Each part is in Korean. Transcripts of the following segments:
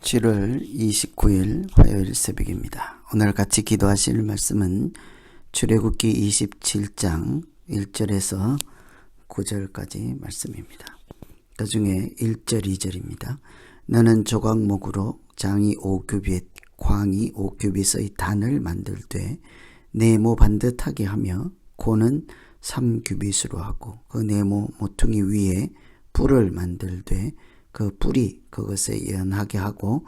7월 29일 화요일 새벽입니다. 오늘 같이 기도하실 말씀은 출애굽기 27장 1절에서 9절까지 말씀입니다. 그 중에 1절 2절입니다. 너는 조각목으로 장이 5규빗 광이 5규빗의 단을 만들되 네모 반듯하게 하며 고는 3규빗으로 하고 그 네모 모퉁이 위에 뿔을 만들되 그 뿔이 그것에 연하게 하고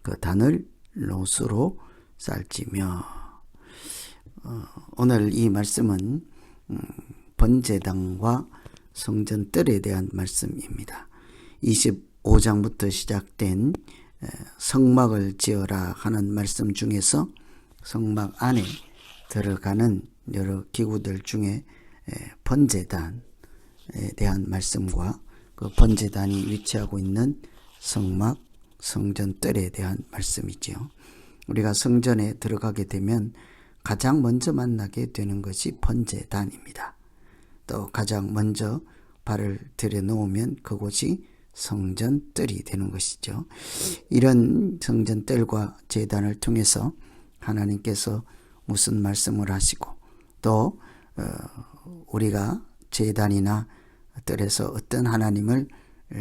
그 단을 롯으로 쌀지며. 오늘 이 말씀은 번제단과 성전뜰에 대한 말씀입니다. 25장부터 시작된 성막을 지어라 하는 말씀 중에서 성막 안에 들어가는 여러 기구들 중에 번제단에 대한 말씀과 그 번제단이 위치하고 있는 성막, 성전뜰에 대한 말씀이지요. 우리가 성전에 들어가게 되면 가장 먼저 만나게 되는 것이 번제단입니다. 또 가장 먼저 발을 들여놓으면 그곳이 성전뜰이 되는 것이죠. 이런 성전뜰과 제단을 통해서 하나님께서 무슨 말씀을 하시고 또 우리가 제단이나 뜰에서 어떤 하나님을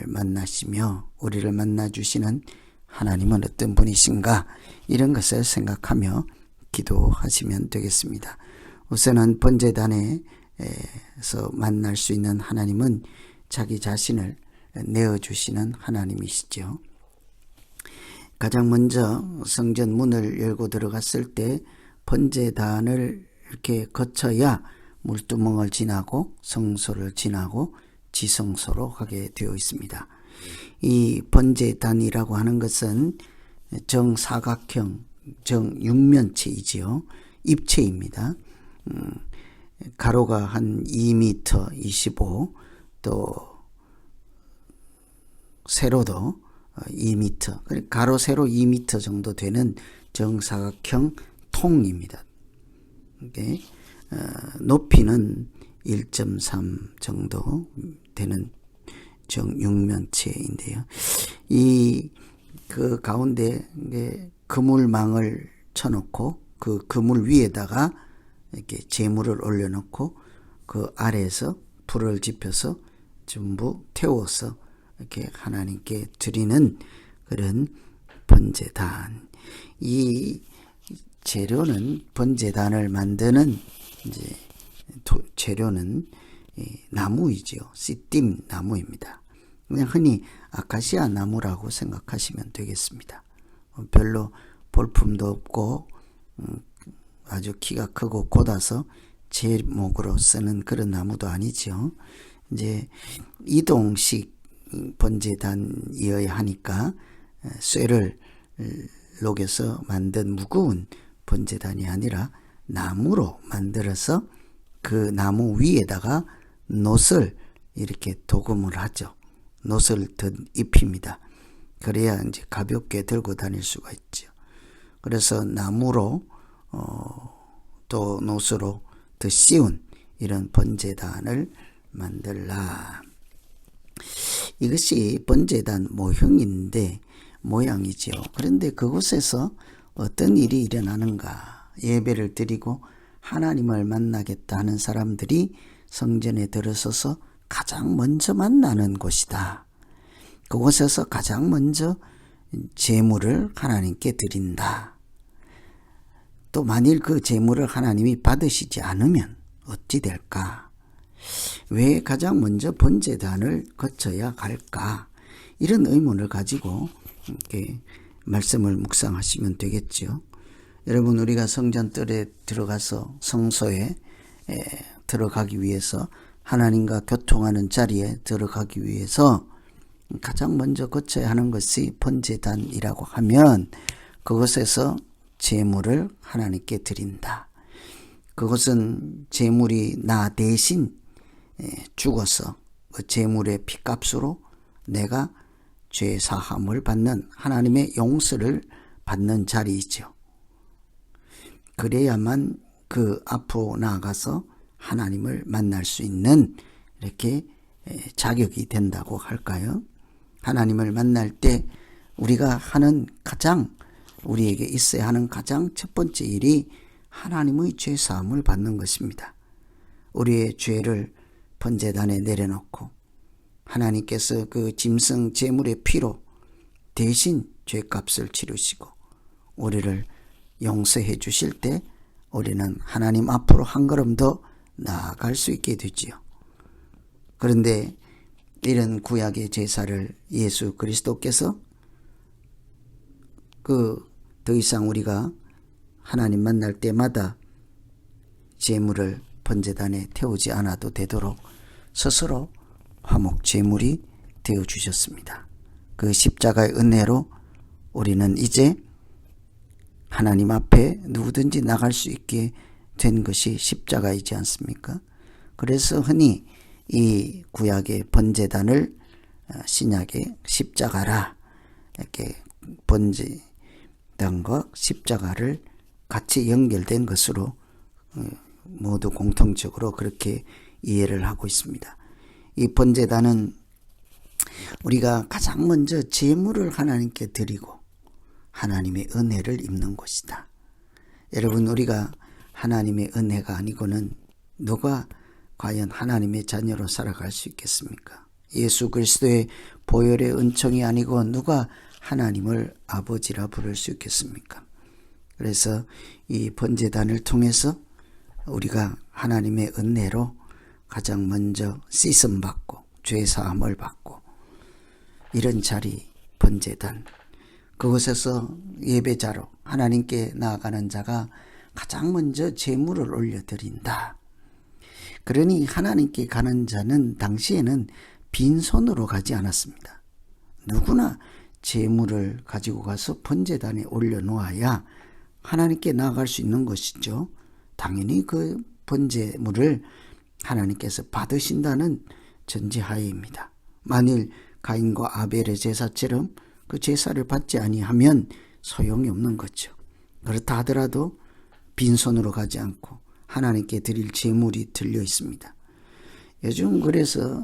만나시며 우리를 만나주시는 하나님은 어떤 분이신가, 이런 것을 생각하며 기도하시면 되겠습니다. 우선은 번제단에서 만날 수 있는 하나님은 자기 자신을 내어주시는 하나님이시죠. 가장 먼저 성전 문을 열고 들어갔을 때 번제단을 이렇게 거쳐야 물두멍을 지나고 성소를 지나고 지성소로 가게 되어 있습니다. 이 번제단이라고 하는 것은 정사각형, 정육면체이지요. 입체입니다. 가로가 한 2m 25, 또 세로도 2m, 가로 세로 2m 정도 되는 정사각형 통입니다. 이게 높이는 1.3 정도 되는 정육면체인데요. 그 가운데 그물망을 쳐놓고 그 그물 위에다가 이렇게 제물을 올려놓고 그 아래에서 불을 지펴서 전부 태워서 이렇게 하나님께 드리는 그런 번제단. 이 재료는 번제단을 만드는 이제 재료는 나무이지요. 씨띠 나무입니다. 그냥 흔히 아카시아 나무라고 생각하시면 되겠습니다. 별로 볼품도 없고 아주 키가 크고 곧아서 제목으로 쓰는 그런 나무도 아니죠. 이제 이동식 번제단이어야 하니까 쇠를 녹여서 만든 무거운 번제단이 아니라 나무로 만들어서 그 나무 위에다가 놋을 이렇게 도금을 하죠. 놋을 입힙니다. 그래야 이제 가볍게 들고 다닐 수가 있죠. 그래서 나무로 또 놋으로 더 쉬운 이런 번제단을 만들라. 이것이 번제단 모양이지요. 그런데 그곳에서 어떤 일이 일어나는가? 예배를 드리고 하나님을 만나겠다 하는 사람들이 성전에 들어서서 가장 먼저 만나는 곳이다. 그곳에서 가장 먼저 제물을 하나님께 드린다. 또 만일 그 제물을 하나님이 받으시지 않으면 어찌 될까? 왜 가장 먼저 번제단을 거쳐야 갈까? 이런 의문을 가지고 이렇게 말씀을 묵상하시면 되겠죠. 여러분, 우리가 성전뜰에 들어가서 성소에 들어가기 위해서 하나님과 교통하는 자리에 들어가기 위해서 가장 먼저 거쳐야 하는 것이 번제단이라고 하면 그것에서 제물을 하나님께 드린다. 그것은 제물이 나 대신 죽어서 그 제물의 피값으로 내가 죄 사함을 받는 하나님의 용서를 받는 자리이죠. 그래야만 그 앞으로 나아가서 하나님을 만날 수 있는 이렇게 자격이 된다고 할까요? 하나님을 만날 때 우리가 하는 우리에게 있어야 하는 가장 첫 번째 일이 하나님의 죄 사함을 받는 것입니다. 우리의 죄를 번제단에 내려놓고 하나님께서 그 짐승 제물의 피로 대신 죄값을 치르시고 우리를 용서해 주실 때 우리는 하나님 앞으로 한 걸음 더 나아갈 수 있게 되지요. 그런데 이런 구약의 제사를 예수 그리스도께서 더 이상 우리가 하나님 만날 때마다 제물을 번제단에 태우지 않아도 되도록 스스로 화목 제물이 되어 주셨습니다. 그 십자가의 은혜로 우리는 이제 하나님 앞에 누구든지 나갈 수 있게 된 것이 십자가이지 않습니까? 그래서 흔히 이 구약의 번제단을 신약의 십자가라, 이렇게 번제단과 십자가를 같이 연결된 것으로 모두 공통적으로 그렇게 이해를 하고 있습니다. 이 번제단은 우리가 가장 먼저 제물을 하나님께 드리고 하나님의 은혜를 입는 곳이다. 여러분, 우리가 하나님의 은혜가 아니고는 누가 과연 하나님의 자녀로 살아갈 수 있겠습니까? 예수 그리스도의 보혈의 은총이 아니고 누가 하나님을 아버지라 부를 수 있겠습니까? 그래서 이 번제단을 통해서 우리가 하나님의 은혜로 가장 먼저 씻음받고 죄사함을 받고 이런 자리 번제단, 그곳에서 예배자로 하나님께 나아가는 자가 가장 먼저 제물을 올려드린다. 그러니 하나님께 가는 자는 당시에는 빈손으로 가지 않았습니다. 누구나 제물을 가지고 가서 번제단에 올려놓아야 하나님께 나아갈 수 있는 것이죠. 당연히 그 번제물을 하나님께서 받으신다는 전제하에입니다. 만일 가인과 아벨의 제사처럼 그 제사를 받지 아니하면 소용이 없는 거죠. 그렇다 하더라도 빈손으로 가지 않고 하나님께 드릴 제물이 들려 있습니다. 요즘 그래서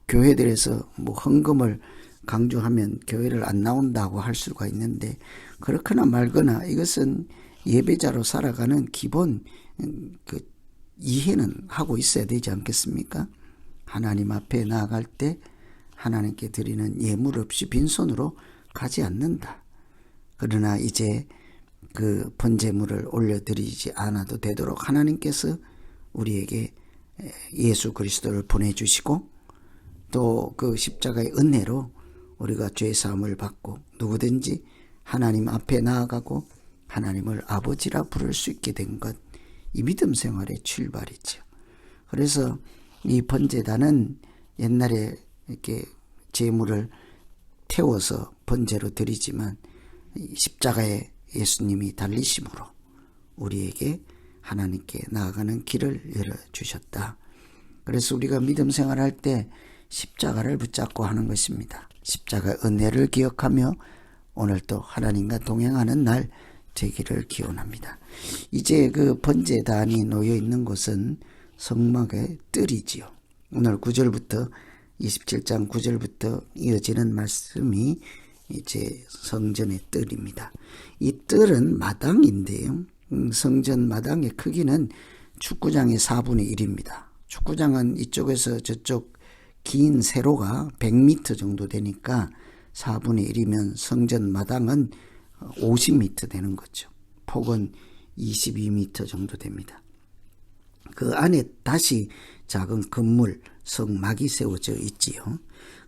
교회들에서 헌금을 강조하면 교회를 안 나온다고 할 수가 있는데, 그렇거나 말거나 이것은 예배자로 살아가는 기본 이해는 하고 있어야 되지 않겠습니까? 하나님 앞에 나아갈 때 하나님께 드리는 예물 없이 빈손으로 가지 않는다. 그러나 이제 그 번제물을 올려드리지 않아도 되도록 하나님께서 우리에게 예수 그리스도를 보내주시고 또 그 십자가의 은혜로 우리가 죄사함을 받고 누구든지 하나님 앞에 나아가고 하나님을 아버지라 부를 수 있게 된 것, 이 믿음 생활의 출발이죠. 그래서 이 번제단은 옛날에 이렇게 제물을 태워서 번제로 드리지만 십자가에 예수님이 달리심으로 우리에게 하나님께 나아가는 길을 열어주셨다. 그래서 우리가 믿음 생활할 때 십자가를 붙잡고 하는 것입니다. 십자가의 은혜를 기억하며 오늘도 하나님과 동행하는 날 되기를 기원합니다. 이제 그 번제단이 놓여 있는 곳은 성막의 뜰이지요. 오늘 9절부터 27장 9절부터 이어지는 말씀이 이제 성전의 뜰입니다. 이 뜰은 마당인데요. 성전 마당의 크기는 축구장의 4분의 1입니다. 축구장은 이쪽에서 저쪽 긴 세로가 100m 정도 되니까 4분의 1이면 성전 마당은 50m 되는 거죠. 폭은 22m 정도 됩니다. 그 안에 다시 작은 건물, 성막이 세워져 있지요.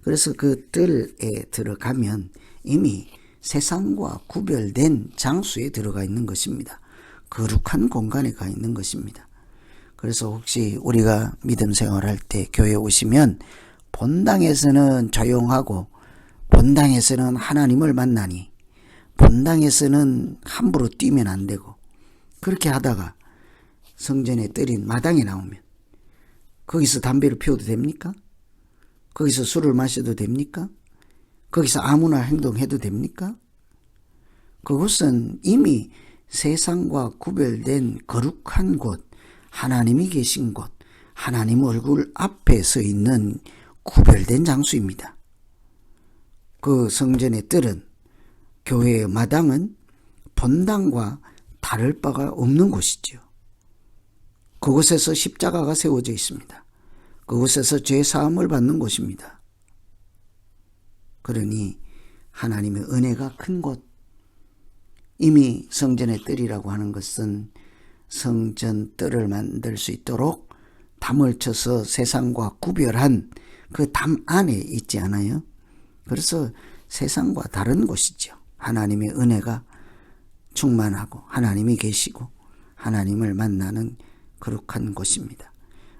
그래서 그 뜰에 들어가면 이미 세상과 구별된 장소에 들어가 있는 것입니다. 거룩한 공간에 가 있는 것입니다. 그래서 혹시 우리가 믿음 생활할 때 교회에 오시면 본당에서는 조용하고 본당에서는 하나님을 만나니 본당에서는 함부로 뛰면 안 되고, 그렇게 하다가 성전에 뜰인 마당에 나오면 거기서 담배를 피워도 됩니까? 거기서 술을 마셔도 됩니까? 거기서 아무나 행동해도 됩니까? 그곳은 이미 세상과 구별된 거룩한 곳, 하나님이 계신 곳, 하나님 얼굴 앞에 서 있는 구별된 장소입니다. 그 성전의 뜰은, 교회의 마당은 본당과 다를 바가 없는 곳이죠. 그곳에서 십자가가 세워져 있습니다. 그곳에서 죄 사함을 받는 곳입니다. 그러니 하나님의 은혜가 큰 곳, 이미 성전의 뜰이라고 하는 것은 성전 뜰을 만들 수 있도록 담을 쳐서 세상과 구별한 그 담 안에 있지 않아요? 그래서 세상과 다른 곳이죠. 하나님의 은혜가 충만하고 하나님이 계시고 하나님을 만나는 거룩한 곳입니다.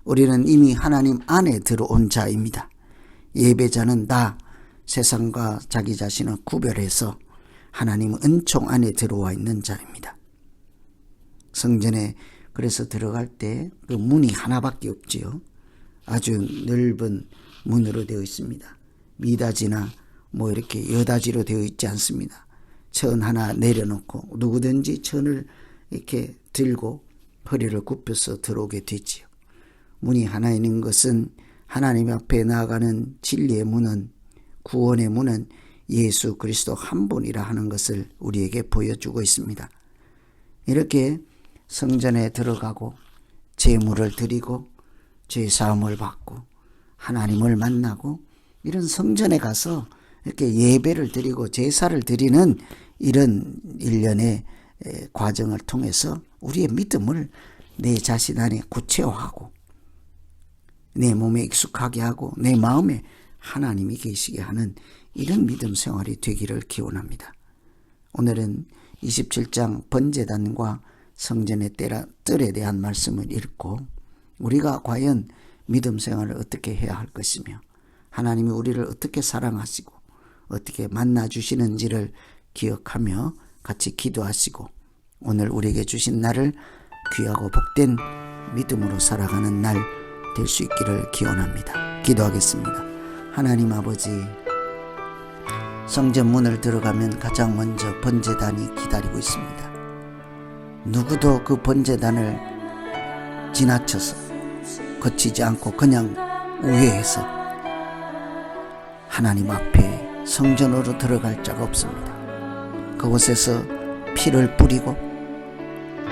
우리는 이미 하나님 안에 들어온 자입니다. 예배자는 다 세상과 자기 자신을 구별해서 하나님 은총 안에 들어와 있는 자입니다. 성전에 그래서 들어갈 때 그 문이 하나밖에 없지요. 아주 넓은 문으로 되어 있습니다. 미닫이나 뭐 이렇게 여닫이로 되어 있지 않습니다. 천 하나 내려놓고 누구든지 천을 이렇게 들고 허리를 굽혀서 들어오게 되지요. 문이 하나 있는 것은 하나님 앞에 나아가는 진리의 문은, 구원의 문은 예수 그리스도 한 분이라 하는 것을 우리에게 보여주고 있습니다. 이렇게 성전에 들어가고 제물을 드리고 죄 사함을 받고 하나님을 만나고 이런 성전에 가서 이렇게 예배를 드리고 제사를 드리는 이런 일련의 과정을 통해서 우리의 믿음을 내 자신 안에 구체화하고 내 몸에 익숙하게 하고 내 마음에 하나님이 계시게 하는 이런 믿음 생활이 되기를 기원합니다. 오늘은 27장 번제단과 성전의 뜰에 대한 말씀을 읽고 우리가 과연 믿음 생활을 어떻게 해야 할 것이며 하나님이 우리를 어떻게 사랑하시고 어떻게 만나주시는지를 기억하며 같이 기도하시고 오늘 우리에게 주신 날을 귀하고 복된 믿음으로 살아가는 날 될 수 있기를 기원합니다. 기도하겠습니다. 하나님 아버지, 성전 문을 들어가면 가장 먼저 번제단이 기다리고 있습니다. 누구도 그 번제단을 지나쳐서 거치지 않고 그냥 우회해서 하나님 앞에 성전으로 들어갈 자가 없습니다. 그곳에서 피를 뿌리고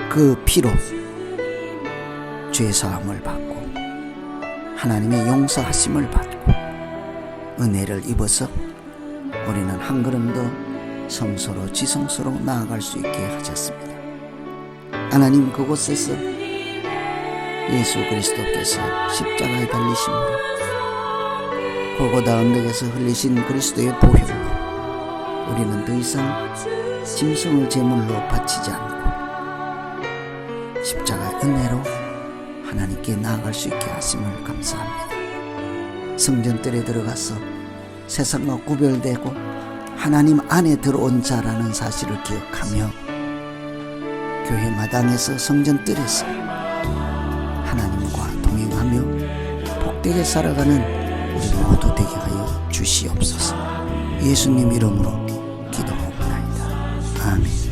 그 피로 죄사함을 받고 하나님의 용서하심을 받고 은혜를 입어서 우리는 한 걸음 더 성소로 지성소로 나아갈 수 있게 하셨습니다. 하나님, 그곳에서 예수 그리스도께서 십자가에 달리심으로 골고다 언덕에서 흘리신 그리스도의 보혈로 우리는 더 이상 짐승을 제물로 바치지 않고 십자가의 은혜로 하나님께 나아갈 수 있게 하심을 감사합니다. 성전뜰에 들어가서 세상과 구별되고 하나님 안에 들어온 자라는 사실을 기억하며 교회 마당에서 성전뜰에서 하나님과 동행하며 복되게 살아가는 우리 모두 되게 하여 주시옵소서. 예수님 이름으로 기도하옵나이다. 아멘.